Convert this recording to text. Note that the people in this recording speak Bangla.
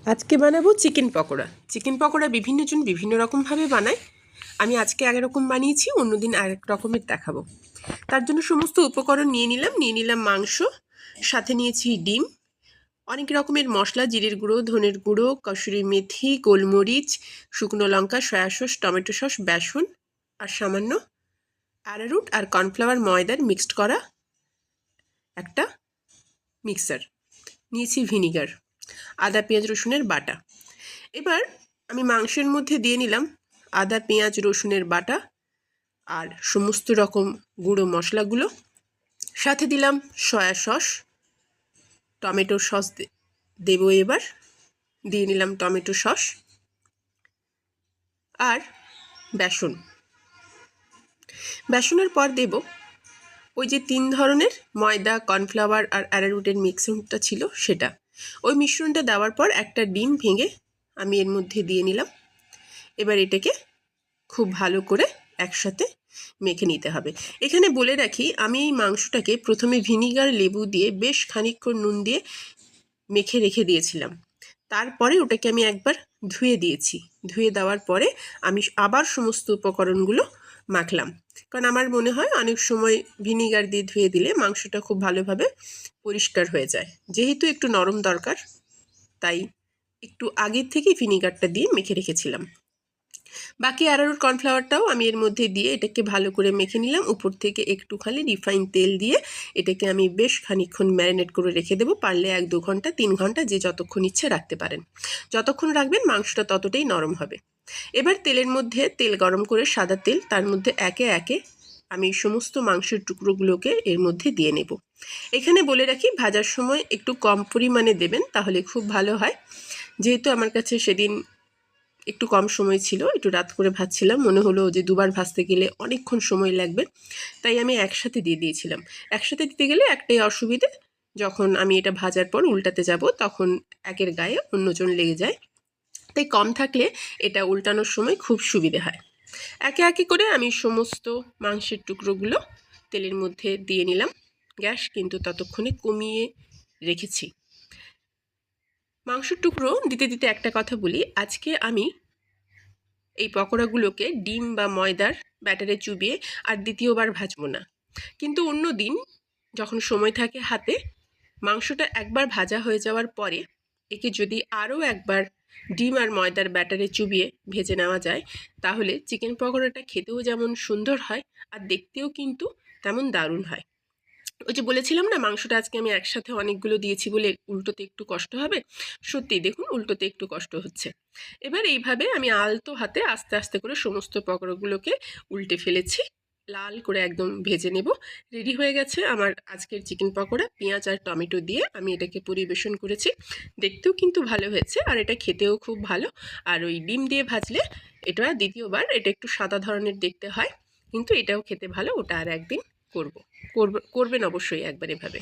আজকে বানাবো চিকেন পকোড়া। চিকেন পকোড়া বিভিন্নজন বিভিন্ন রকমভাবে বানায়। আমি আজকে এক রকম বানিয়েছি, অন্যদিন আরেক রকমের দেখাবো। তার জন্য সমস্ত উপকরণ নিয়ে নিলাম মাংস, সাথে নিয়েছি ডিম, অনেক রকমের মশলা, জিরের গুঁড়ো, ধনের গুঁড়ো, কসুরি মেথি, গোলমরিচ, শুকনো লঙ্কা, সয়া সস, টমেটো সস, বেসন আর সামান্য অ্যারারুট আর কর্নফ্লাওয়ার ময়দার মিক্সড করা একটা মিক্সার। নিয়েছি ভিনিগার, আদা পেঁয়াজ রসুনের বাটা। এবার আমি মাংসের মধ্যে দিয়ে নিলাম আদা পেঁয়াজ রসুনের বাটা আর সমস্ত রকম গুঁড়ো মশলাগুলো, সাথে দিলাম সয়া সস, টমেটো সস দেবো। এবার দিয়ে নিলাম টমেটো সস আর বেসন। বেসনের পর দেব ওই যে 3 ধরনের ময়দা, কর্নফ্লাওয়ার আর অ্যারারুটের মিশ্রণটা ছিল সেটা। ওই মিশ্রণটা দেওয়ার পর একটা ডিম ভেঙে আমি এর মধ্যে দিয়ে নিলাম। এবার এটাকে খুব ভালো করে একসাথে মেখে নিতে হবে। এখানে বলে রাখি, আমি এই মাংসটাকে প্রথমে ভিনিগার লেবু দিয়ে বেশ খানিকক্ষণ নুন দিয়ে মেখে রেখে দিয়েছিলাম। তারপরে ওটাকে আমি একবার ধুয়ে দিয়েছি। ধুয়ে দেওয়ার পরে আমি আবার সমস্ত উপকরণগুলো মাখলাম, কারণ আমার মনে হয় অনেক সময় ভিনিগার দিয়ে ধুয়ে দিলে মাংসটা খুব ভালোভাবে পরিষ্কার হয়ে যায়। যেহেতু একটু নরম দরকার, তাই একটু আগের থেকেই ভিনিগারটা দিয়ে মেখে রেখেছিলাম। বাকি অ্যারারুট কর্নফ্লাওয়ারটাও আমি এর মধ্যে দিয়ে এটাকে ভালো করে মেখে নিলাম। উপর থেকে একটুখানি রিফাইন তেল দিয়ে এটাকে আমি বেশ খানিকক্ষণ ম্যারিনেট করে রেখে দেবো। পারলে 1-2 ঘন্টা, 3 ঘন্টা, যে যতক্ষণ ইচ্ছে রাখতে পারেন। যতক্ষণ রাখবেন মাংসটা ততটাই নরম হবে। এবার তেলের মধ্যে তেল গরম করে, সাদা তেল, তার মধ্যে একে একে আমি সমস্ত মাংসের টুকরোগুলোকে এর মধ্যে দিয়ে নেব। এখানে বলে রাখি, ভাজার সময় একটু কম পরিমাণে দেবেন, তাহলে খুব ভালো হয়। যেহেতু আমার কাছে সেদিন একটু কম সময় ছিল, একটু রাত করে ভাজছিলাম, মনে হলো যে দুবার ভাজতে গেলে অনেকক্ষণ সময় লাগবে, তাই আমি একসাথে দিয়ে দিয়েছিলাম। একসাথে দিতে গেলে একটাই অসুবিধে, যখন আমি এটা ভাজার পর উল্টাতে যাব তখন একের গায়ে অন্যজন লেগে যায়। তাই কম থাকলে এটা উল্টানোর সময় খুব সুবিধে হয়। একে একে করে আমি সমস্ত মাংসের টুকরোগুলো তেলের মধ্যে দিয়ে নিলাম। গ্যাস কিন্তু ততক্ষণে কমিয়ে রেখেছি। মাংসের টুকরো দিতে দিতে একটা কথা বলি, আজকে আমি এই পকোড়াগুলোকে ডিম বা ময়দার ব্যাটারে চুবিয়ে আর দ্বিতীয়বার ভাজবো না। কিন্তু অন্য দিন যখন সময় থাকে হাতে, মাংসটা একবার ভাজা হয়ে যাওয়ার পরে একে যদি আরও একবার ডিম আর ময়দার ব্যাটারে চুবিয়ে ভেজে নেওয়া যায়, তাহলে চিকেন পকোড়াটা খেতেও যেমন সুন্দর হয় আর দেখতেও কিন্তু তেমন দারুণ হয়। ওই যে বলেছিলাম না, মাংসটা আজকে আমি একসাথে অনেকগুলো দিয়েছি বলে উল্টোতে একটু কষ্ট হবে। সত্যি দেখুন, উল্টোতে একটু কষ্ট হচ্ছে। এবার এইভাবে আমি আলতো হাতে আস্তে আস্তে করে সমস্ত পকোড়াগুলোকে উল্টে ফেলেছি, লাল করে একদম ভেজে নেব। রেডি হয়ে গেছে আমার আজকের চিকেন পকোড়া। পেঁয়াজ আর টমেটো দিয়ে আমি এটাকে পরিবেশন করেছি। দেখতেও কিন্তু ভালো হয়েছে আর এটা খেতেও খুব ভালো। আর ওই ডিম দিয়ে ভাজলে এটা দ্বিতীয়বার, এটা একটু সাদা ধরনের দেখতে হয়, কিন্তু এটাও খেতে ভালো। ওটা আর একদিন করবেন অবশ্যই একবার এভাবে।